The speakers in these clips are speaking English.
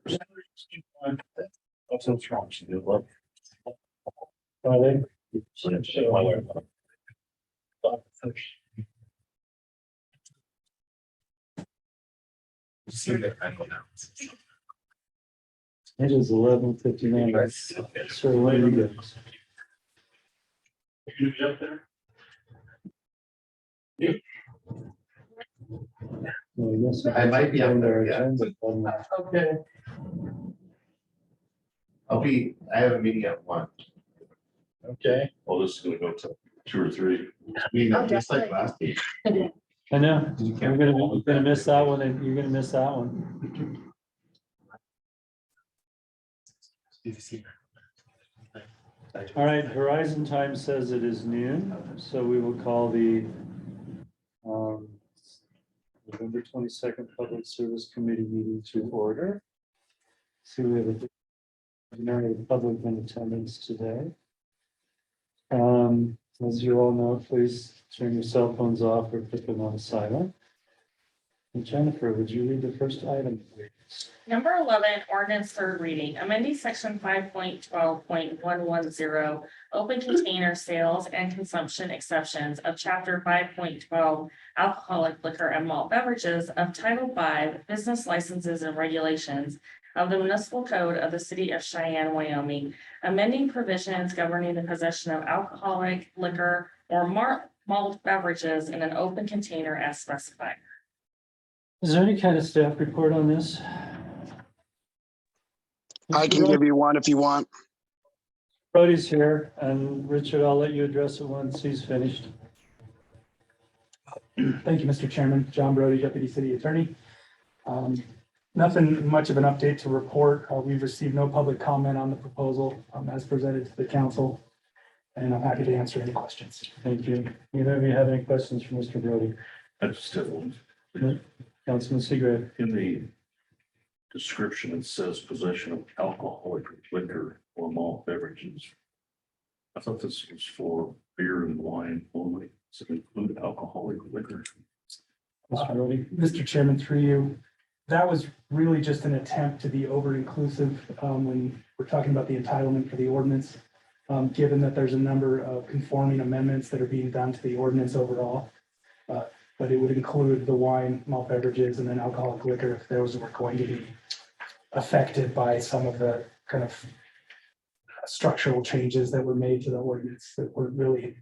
What's so strong? She did love. Are they? It is 11:59. So where do you go? You up there? Well, yes, I might be up there, yeah. Okay. I have a meeting at 1. Okay. Well, this is gonna go to 2 or 3. Just like last week. I know, you're gonna miss that one, and you're gonna miss that one. All right, Horizon Time says it is noon, so we will call the November 22nd Public Service Committee meeting to order. See, we have a public in attendance today. As you all know, please turn your cell phones off or put them on silent. And Jennifer, would you read the first item, please? Number 11, ordinance third reading, amending section 5.12.110, open container sales and consumption exceptions of chapter 5.12, alcoholic liquor and malt beverages of Title 5, business licenses and regulations of the municipal code of the city of Cheyenne, Wyoming, amending provisions governing the possession of alcoholic liquor or malt beverages in an open container as specified. Is there any kind of staff report on this? I can give you one if you want. Brody's here, and Richard, I'll let you address it once he's finished. Thank you, Mr. Chairman. John Brody, Deputy City Attorney. Nothing much of an update to report. We've received no public comment on the proposal as presented to the council, and I'm happy to answer any questions. Thank you. Either of you have any questions for Mr. Brody? I just have one. Councilman Seagrave. In the description, it says possession of alcoholic liquor or malt beverages. I thought this was for beer and wine only. Does it include alcoholic liquor? Mr. Brody. Mr. Chairman, through you, that was really just an attempt to be over-inclusive when we're talking about the entitlement for the ordinance, given that there's a number of conforming amendments that are being done to the ordinance overall. But it would include the wine, malt beverages, and then alcoholic liquor if those were going to be affected by some of the kind of structural changes that were made to the ordinance that were really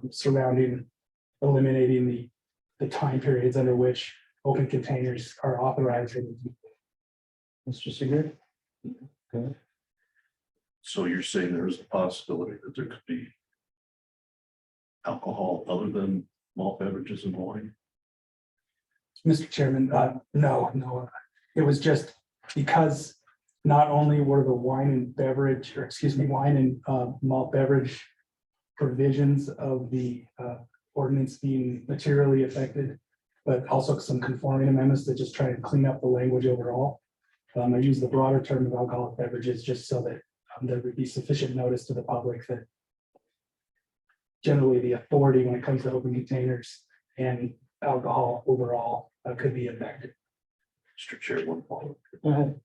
surrounding eliminating the time periods under which open containers are authorized. Mr. Seagrave. Okay. So you're saying there is a possibility that there could be alcohol other than malt beverages and wine? Mr. Chairman, no. It was just because not only were the wine and malt beverage provisions of the ordinance being materially affected, but also some conforming amendments that just try to clean up the language overall. I use the broader term of alcoholic beverages just so that there would be sufficient notice to the public that generally the authority when it comes to open containers and alcohol overall could be affected. Mr. Chair, one follow-up. Go ahead.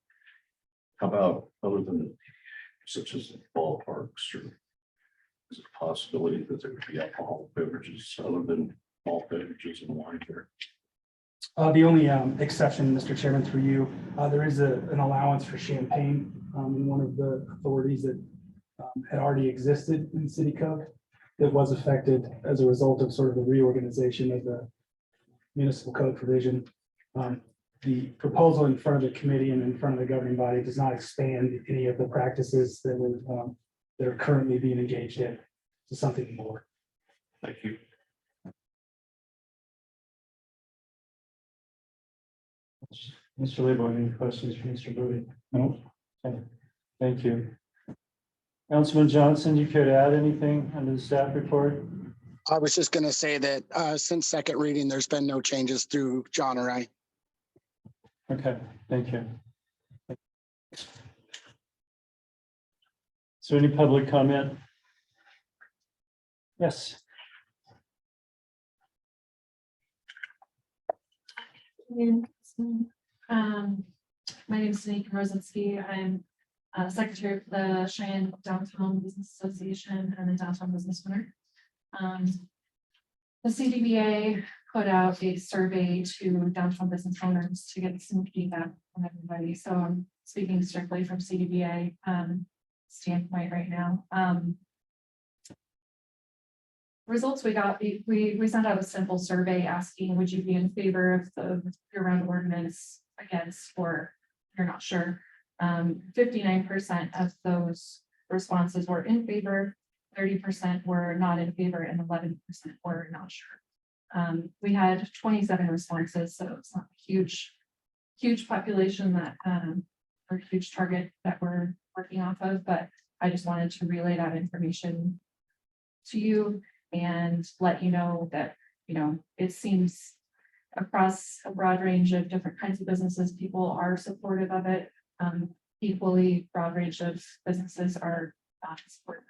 How about other than such as ballparks, or is it a possibility that there could be alcoholic beverages other than malt beverages and wine here? The only exception, Mr. Chairman, through you, there is an allowance for champagne in one of the authorities that had already existed in the city code that was affected as a result of sort of the reorganization of the municipal code provision. The proposal in front of the committee and in front of the governing body does not expand any of the practices that are currently being engaged in to something more. Thank you. Mr. Labor, any questions for Mr. Brody? No. Okay. Thank you. Councilman Johnson, do you care to add anything under the staff report? I was just going to say that since second reading, there's been no changes through John or I. Okay, thank you. Is there any public comment? Yes. My name is Denise Rosinski. I'm Secretary of the Cheyenne Downtown Business Association and the Downtown Business Center. The CDBA put out a survey to downtown business owners to get some feedback from everybody. So I'm speaking strictly from CDBA standpoint right now. Results we got, we sent out a simple survey asking, would you be in favor of the year-round ordinance, against, or you're not sure. 59% of those responses were in favor, 30% were not in favor, and 11% were not sure. We had 27 responses, so it's not a huge population that or huge target that we're working off of, but I just wanted to relay that information to you and let you know that, you know, it seems across a broad range of different kinds of businesses, people are supportive of it. Equally broad range of businesses are not supportive.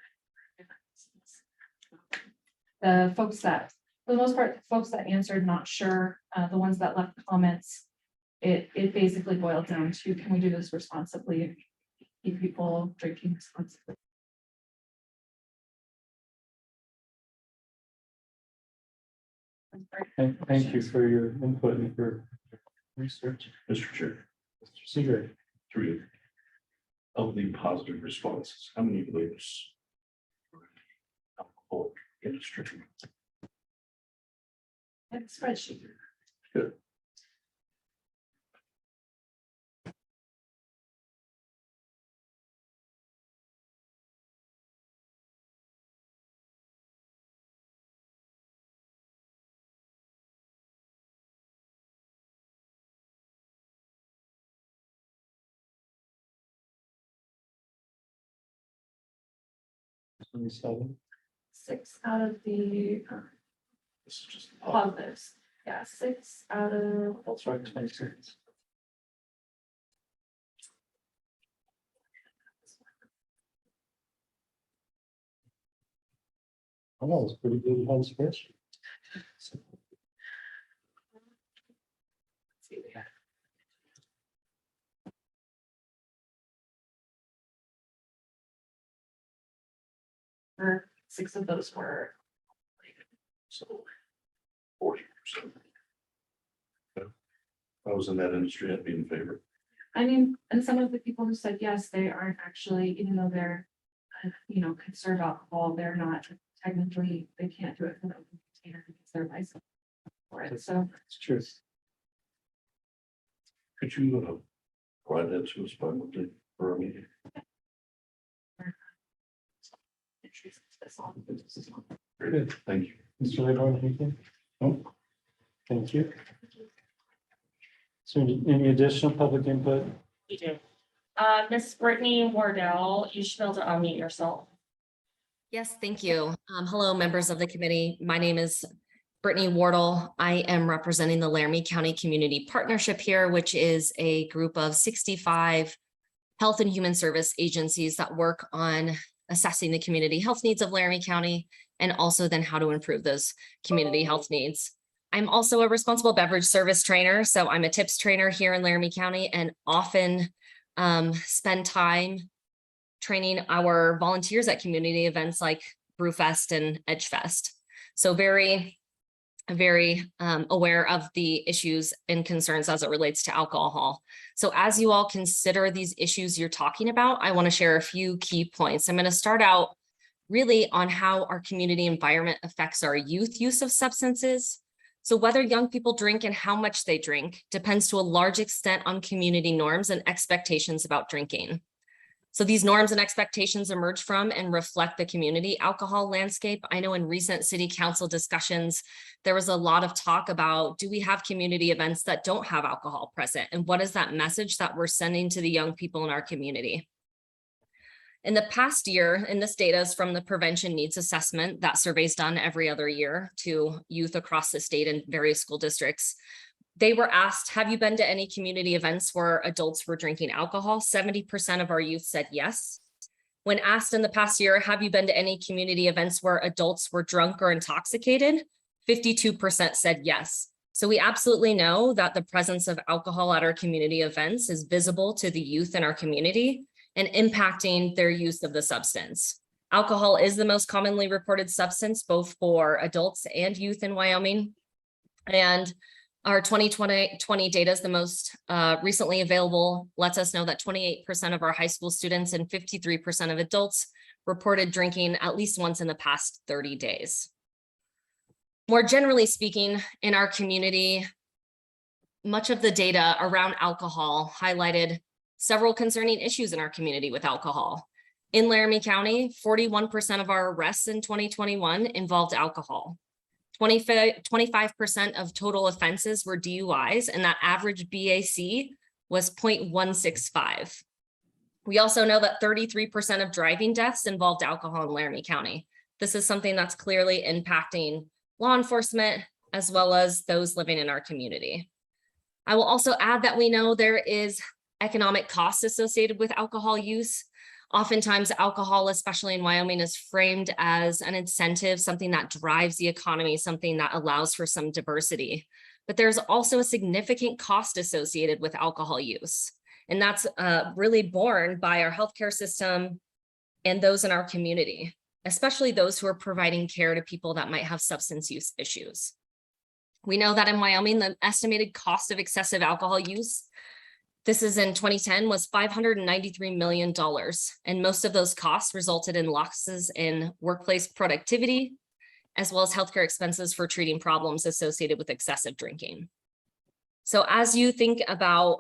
The folks that, for the most part, the folks that answered not sure, the ones that left comments, it basically boiled down to, can we do this responsibly? Keep people drinking responsibly. Thank you for your input and your research. Mr. Chair, Mr. Seager. three of the positive responses, how many of those? Alcohol industry. And spreadsheet. Good. Twenty-seven. 6 out of the This is just. positives. Yeah, 6 out of That's right, 26. Oh, that was pretty good on spreadsheet. or 6 of those were. So 40%. I was in that industry, I'd be in favor. I mean, and some of the people who said yes, they aren't actually, even though they're, you know, could serve alcohol, they're not technically, they can't do it for the open container because they're licensed for it. So It's true. Could you provide that to us by Monday for a meeting? Good. Thank you. Mr. Laborn, anything? No? Thank you. So any additional public input? You do. Miss Brittany Wardell, you should be able to unmute yourself. Yes, thank you. Hello, members of the committee. My name is Brittany Wardle. I am representing the Laramie County Community Partnership here, which is a group of 65 health and human service agencies that work on assessing the community health needs of Laramie County and also then how to improve those community health needs. I'm also a responsible beverage service trainer. So I'm a tips trainer here in Laramie County and often spend time training our volunteers at community events like Brewfest and Edgefest. So very aware of the issues and concerns as it relates to alcohol. So as you all consider these issues you're talking about, I want to share a few key points. I'm going to start out really on how our community environment affects our youth use of substances. So whether young people drink and how much they drink depends to a large extent on community norms and expectations about drinking. So these norms and expectations emerge from and reflect the community alcohol landscape. I know in recent city council discussions, there was a lot of talk about, do we have community events that don't have alcohol present? And what is that message that we're sending to the young people in our community? In the past year, and this data is from the Prevention Needs Assessment, that survey's done every other year to youth across the state and various school districts. They were asked, have you been to any community events where adults were drinking alcohol? 70% of our youth said yes. When asked in the past year, have you been to any community events where adults were drunk or intoxicated? 52% said yes. So we absolutely know that the presence of alcohol at our community events is visible to the youth in our community and impacting their use of the substance. Alcohol is the most commonly reported substance, both for adults and youth in Wyoming. And our 2020 data is the most recently available, lets us know that 28% of our high school students and 53% of adults reported drinking at least once in the past 30 days. More generally speaking, in our community, much of the data around alcohol highlighted several concerning issues in our community with alcohol. In Laramie County, 41% of our arrests in 2021 involved alcohol. 25% of total offenses were DUIs, and that average BAC was 0.165. We also know that 33% of driving deaths involved alcohol in Laramie County. This is something that's clearly impacting law enforcement as well as those living in our community. I will also add that we know there is economic costs associated with alcohol use. Oftentimes alcohol, especially in Wyoming, is framed as an incentive, something that drives the economy, something that allows for some diversity. But there's also a significant cost associated with alcohol use. And that's really borne by our healthcare system and those in our community, especially those who are providing care to people that might have substance use issues. We know that in Wyoming, the estimated cost of excessive alcohol use, this is in 2010, was $593 million. And most of those costs resulted in losses in workplace productivity, as well as healthcare expenses for treating problems associated with excessive drinking. So as you think about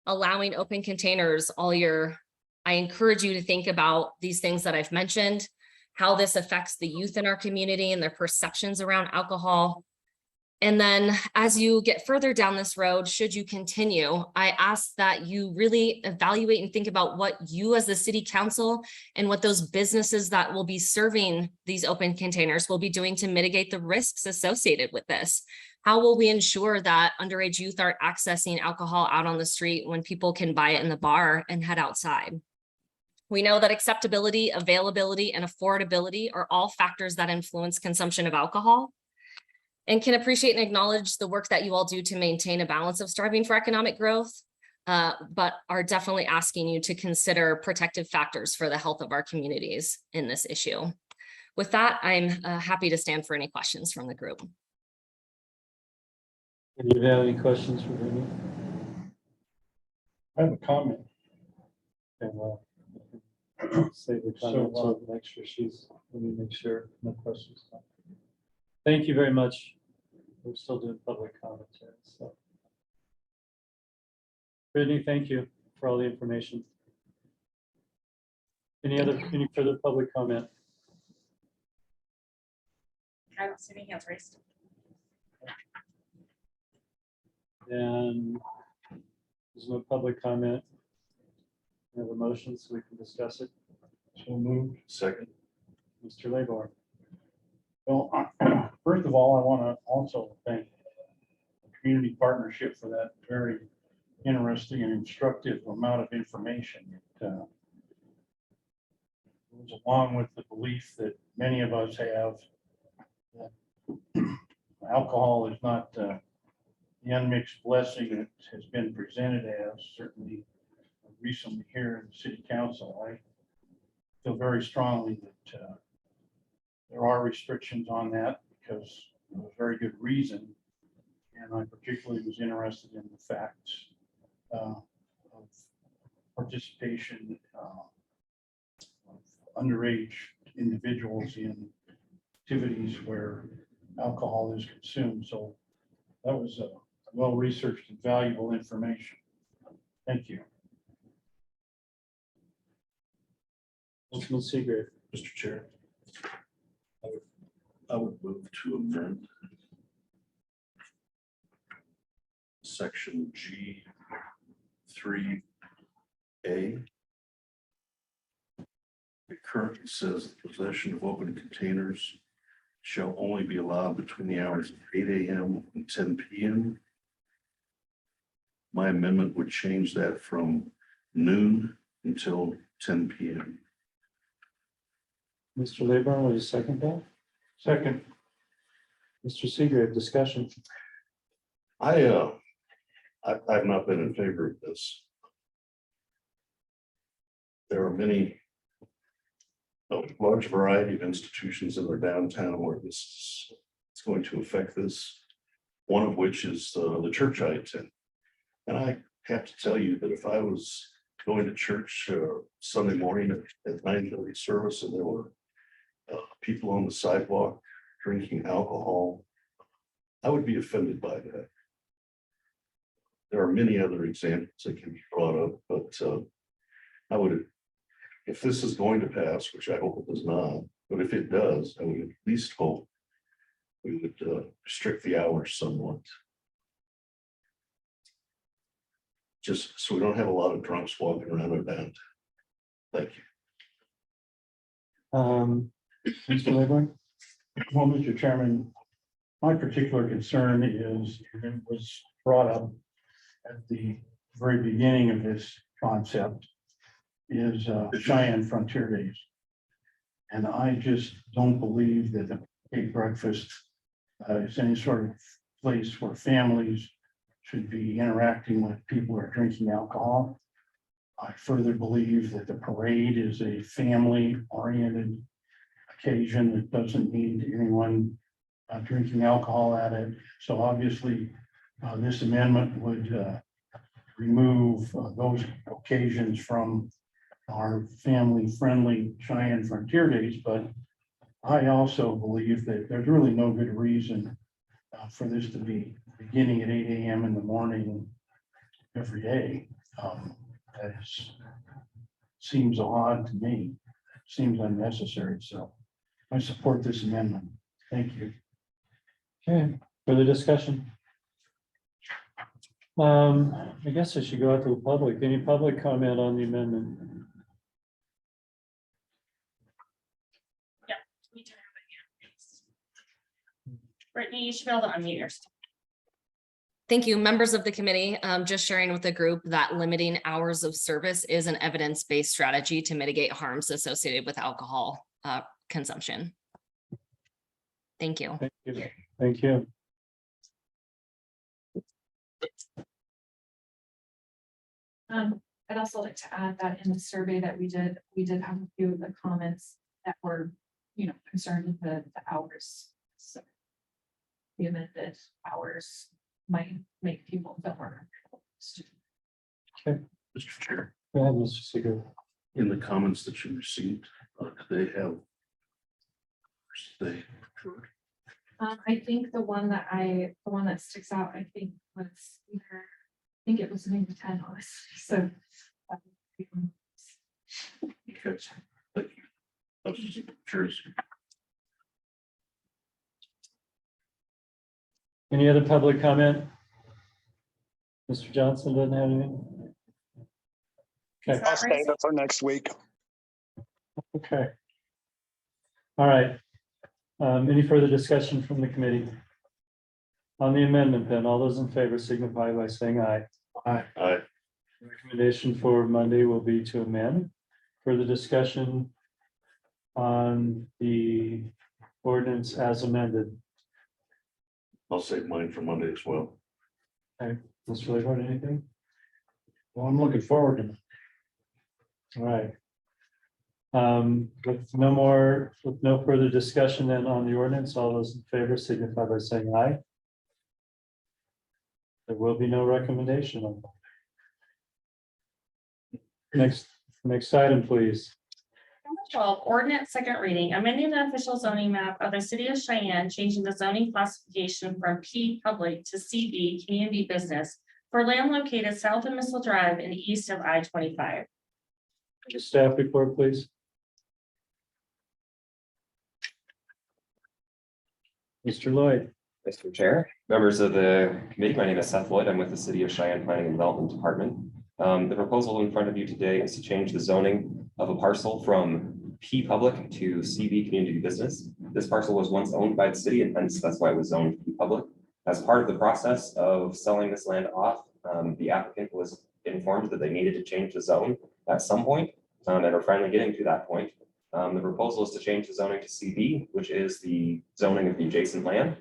allowing open containers all year, I encourage you to think about these things that I've mentioned, how this affects the youth in our community and their perceptions around alcohol. And then as you get further down this road, should you continue, I ask that you really evaluate and think about what you as the city council and what those businesses that will be serving these open containers will be doing to mitigate the risks associated with this. How will we ensure that underage youth aren't accessing alcohol out on the street when people can buy it in the bar and head outside? We know that acceptability, availability, and affordability are all factors that influence consumption of alcohol, and can appreciate and acknowledge the work that you all do to maintain a balance of striving for economic growth, but are definitely asking you to consider protective factors for the health of our communities in this issue. With that, I'm happy to stand for any questions from the group. Do you have any questions for Brittany? I have a comment. Okay, well, save the comments for the next year. Let me make sure no questions. Thank you very much. We're still doing public comments here, so. Brittany, thank you for all the information. Any further public comment? I don't see any hands raised. And there's no public comment. We have a motion so we can discuss it. So moved. Second. Mr. Laborn. Well, first of all, I want to also thank the community partnership for that very interesting and instructive amount of information. It goes along with the belief that many of us have that alcohol is not the unmixed blessing it has been presented as, certainly recently here in the city council. I feel very strongly that there are restrictions on that because of a very good reason. And I particularly was interested in the facts of participation of underage individuals in activities where alcohol is consumed. So that was well-researched and valuable information. Thank you. Councilman Seagrave. Mr. Chair. I would move to amend section G3A. It currently says the possession of open containers shall only be allowed between the hours of 8 a.m. and 10 p.m. My amendment would change that from noon until 10 p.m. Mr. Laborn, will you second that? Second. Mr. Seagrave, discussion. I've not been in favor of this. There are a large variety of institutions in our downtown where this is going to affect this. One of which is the church I attend. And I have to tell you that if I was going to church Sunday morning at 9:30 service and there were people on the sidewalk drinking alcohol, I would be offended by that. There are many other examples that can be brought up, but I would, if this is going to pass, which I hope it does not, but if it does, I would at least hope we would restrict the hours somewhat. Just so we don't have a lot of drunks walking around our downtown. Thank you. Mr. Laborn? Well, Mr. Chairman, my particular concern is, and it was brought up at the very beginning of this concept, is Cheyenne Frontier Days. And I just don't believe that the big breakfast is any sort of place where families should be interacting with people who are drinking alcohol. I further believe that the parade is a family-oriented occasion that doesn't need anyone drinking alcohol at it. So obviously, this amendment would remove those occasions from our family-friendly Cheyenne Frontier Days. But I also believe that there's really no good reason for this to be beginning at 8 a.m. in the morning every day. That seems odd to me. Seems unnecessary. So I support this amendment. Thank you. Okay, further discussion? I guess I should go out to the public. Any public comment on the amendment? We do have a hand. Brittany, you should be able to unmute yourself. Thank you, members of the committee. Just sharing with the group that limiting hours of service is an evidence-based strategy to mitigate harms associated with alcohol consumption. Thank you. Thank you. Thank you. I'd also like to add that in the survey that we did have a few of the comments that were, concerned with the hours. So the amended hours might make people feel more comfortable. Mr. Chair, Go ahead, Mr. Seagrave. in the comments that you received, do they have? I think the one that sticks out, I think was either, I think it was maybe 10 honestly, so. Okay, thank you. I was just curious. Any other public comment? Mr. Johnson doesn't have anything? Okay, I'll save it for next week. okay. All right. Any further discussion from the committee? On the amendment, then, all those in favor signify by saying aye. Aye. Recommendation for Monday will be to amend. Further discussion on the ordinance as amended. I'll save mine for Monday as well. Okay, Mr. Lathorn, anything? Well, I'm looking forward to it. All right. With no further discussion then on the ordinance, all those in favor signify by saying aye. There will be no recommendation on that. Next item, please. Number 12, ordinance second reading, amending the official zoning map of the city of Cheyenne, changing the zoning classification from P public to CB community business for land located south of Missile Drive and east of I-25. Your staff report, please. Mr. Lloyd. Mr. Chair, members of the committee, my name is Seth Lloyd. I'm with the City of Cheyenne Planning and Development Department. The proposal in front of you today is to change the zoning of a parcel from P public to CB community business. This parcel was once owned by the city, and hence that's why it was zoned P public. As part of the process of selling this land off, the applicant was informed that they needed to change the zone at some point, and are finally getting to that point. The proposal is to change the zoning to CB, which is the zoning of the adjacent land.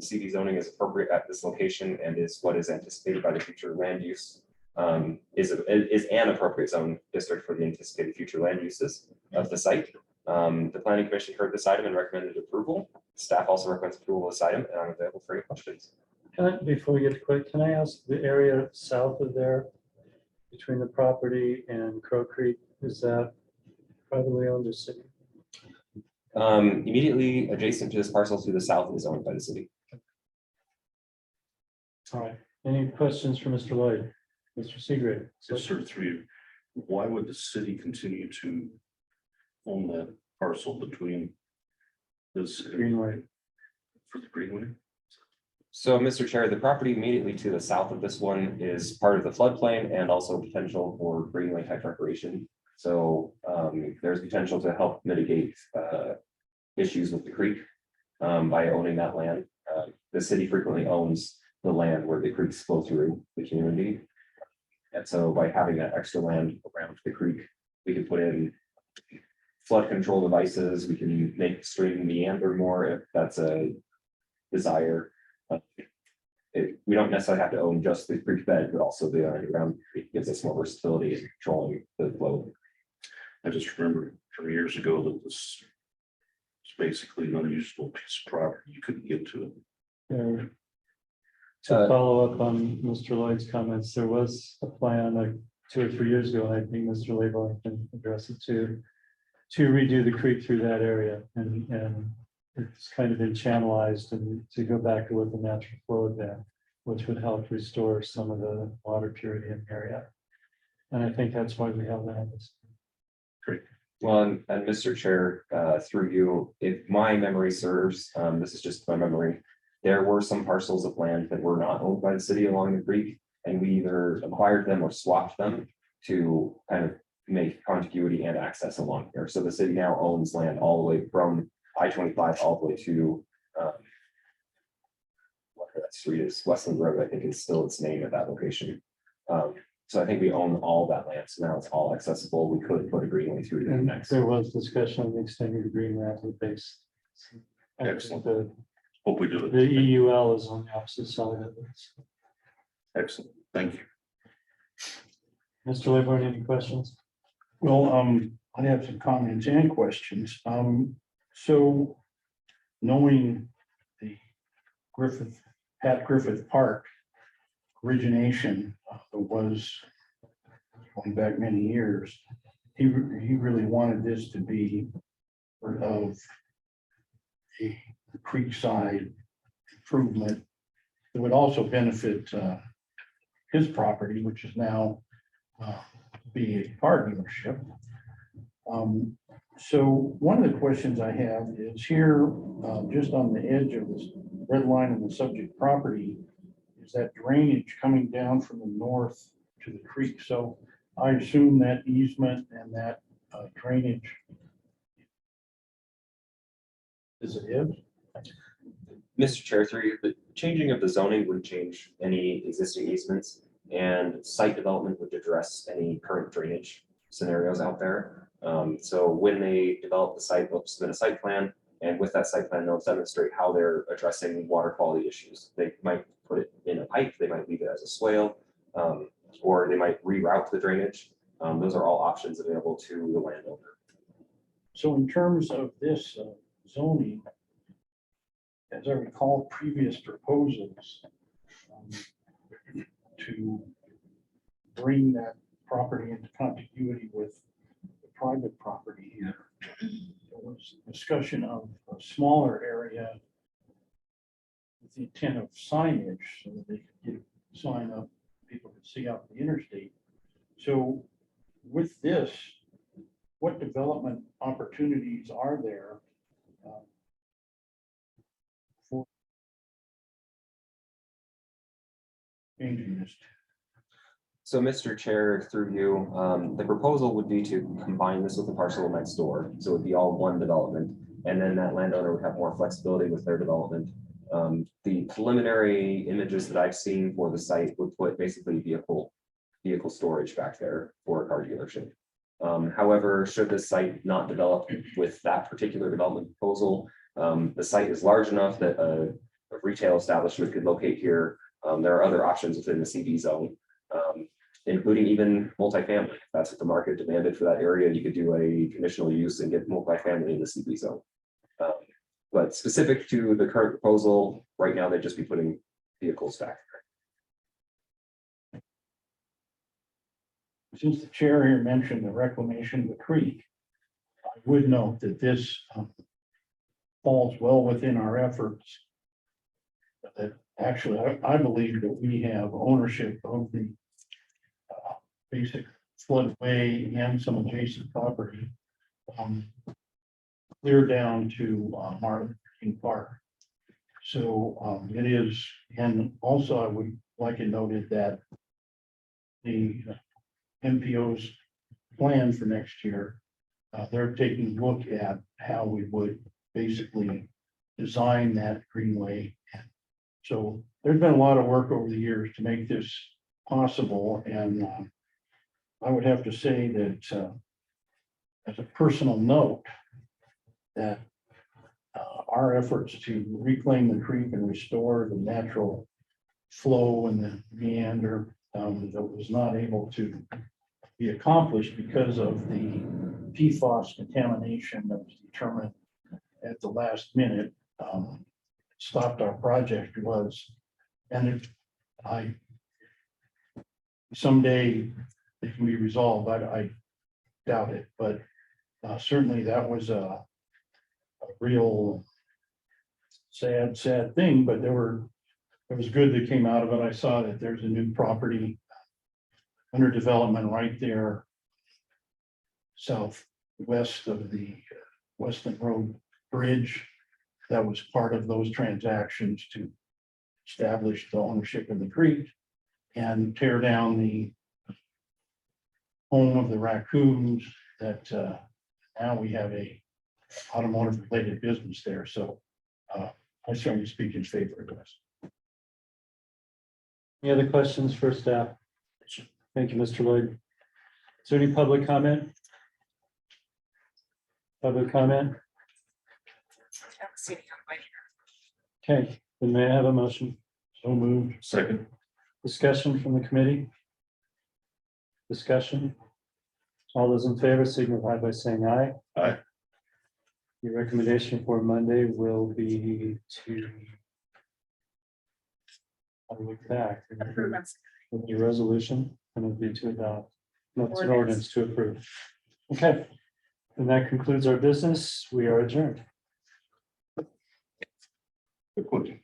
CD zoning is appropriate at this location and is what is anticipated by the future land use. Is an appropriate zone district for the anticipated future land uses of the site. The planning commission heard this item and recommended approval. Staff also recommends approval of this item, and I'm available for any questions. Before we get to quick, can I ask the area south of there, between the property and Crow Creek, is that privately owned or city? Immediately adjacent to this parcel to the south is owned by the city. All right, any questions for Mr. Lloyd? Mr. Seagrave? So, sir, through you, why would the city continue to own that parcel between this Greenway. for the Greenway? So, Mr. Chair, the property immediately to the south of this one is part of the floodplain and also potential for greenway type recreation. So there's potential to help mitigate issues with the creek by owning that land. The city frequently owns the land where the creeks flow through the community. And so by having that extra land around the creek, we can put in flood control devices. We can make the stream meander more if that's a desire. We don't necessarily have to own just the creek bed, but also the underground creek gives us more versatility in controlling the flow. I just remember from years ago that this was basically an unusable piece of property. You couldn't get to it. To follow up on Mr. Lloyd's comments, there was a plan like 2 or 3 years ago, and I think Mr. Label can address it to redo the creek through that area, and it's kind of been channelized and to go back to what the natural flow had been, which would help restore some of the water purity in the area. And I think that's why we have that. Great. Well, and Mr. Chair, through you, if my memory serves, this is just my memory, there were some parcels of land that were not owned by the city along the creek, and we either acquired them or swapped them to kind of make contiguity and access along here. So the city now owns land all the way from I-25 all the way to whatever that street is, Westland Road, I think is still its name at that location. So I think we own all that land, so now it's all accessible. We could put a greenway through the And next. there was discussion on extending the green rapid base. Excellent. The Hope we do it. EUL is on the opposite side of it. Excellent. Thank you. Mr. Laborn, any questions? Well, I have some comments and questions. So knowing the Pat Griffith Park origination was going back many years, he really wanted this to be part of a creekside improvement that would also benefit his property, which is now be a car dealership. So one of the questions I have is here, just on the edge of this red line of the subject property, is that drainage coming down from the north to the creek. So I assume that easement and that drainage is it is? Mr. Chair, through you, the changing of the zoning would change any existing easements, and site development would address any current drainage scenarios out there. So when they develop the site, they'll submit a site plan, and with that site plan, they'll demonstrate how they're addressing water quality issues. They might put it in a pipe, they might leave it as a swale, or they might reroute the drainage. Those are all options available to the landowner. So in terms of this zoning, as I recall previous proposals to bring that property into contiguity with the private property here, there was discussion of a smaller area with the intent of signage so that they could get a sign up, people could see out the interstate. So with this, what development opportunities are there for changing this? So, Mr. Chair, through you, the proposal would be to combine this with the parcel next door. So it'd be all one development, and then that landowner would have more flexibility with their development. The preliminary images that I've seen for the site would put basically vehicle storage back there for a car dealership. However, should this site not develop with that particular development proposal, the site is large enough that retail establishment could locate here. There are other options within the CB zone, including even multifamily. If that's what the market demanded for that area, you could do a conditional use and get multifamily in the CB zone. But specific to the current proposal, right now, they'd just be putting vehicles back. Since the chair here mentioned the reclamation of the creek, I would note that this falls well within our efforts. That actually, I believe that we have ownership of the basic floodway and some adjacent property. Clear down to Martin Luther King Park. So it is, and also I would like it noted that the MPO's plan for next year, they're taking a look at how we would basically design that greenway. So there's been a lot of work over the years to make this possible, and I would have to say that as a personal note, that our efforts to reclaim the creek and restore the natural flow and the meander that was not able to be accomplished because of the PFAS contamination that was determined at the last minute, stopped our project was, and I someday it can be resolved, but I doubt it, but certainly that was a real sad thing, but it was good that came out of it. I saw that there's a new property under development right there southwest of the Weston Road Bridge. That was part of those transactions to establish the ownership of the creek and tear down the home of the raccoons that now we have a automotive related business there. So I certainly speak in favor of this. Any other questions for staff? Thank you, Mr. Lloyd. Is there any public comment? Public comment? Okay, then may I have a motion? So moved. Second. Discussion from the committee? Discussion? All those in favor signify by saying aye. Aye. Your recommendation for Monday will be to. I'll look back. With your resolution, and it'll be to adopt. No, it's an ordinance to approve. Okay, and that concludes our business. We are adjourned. Good question.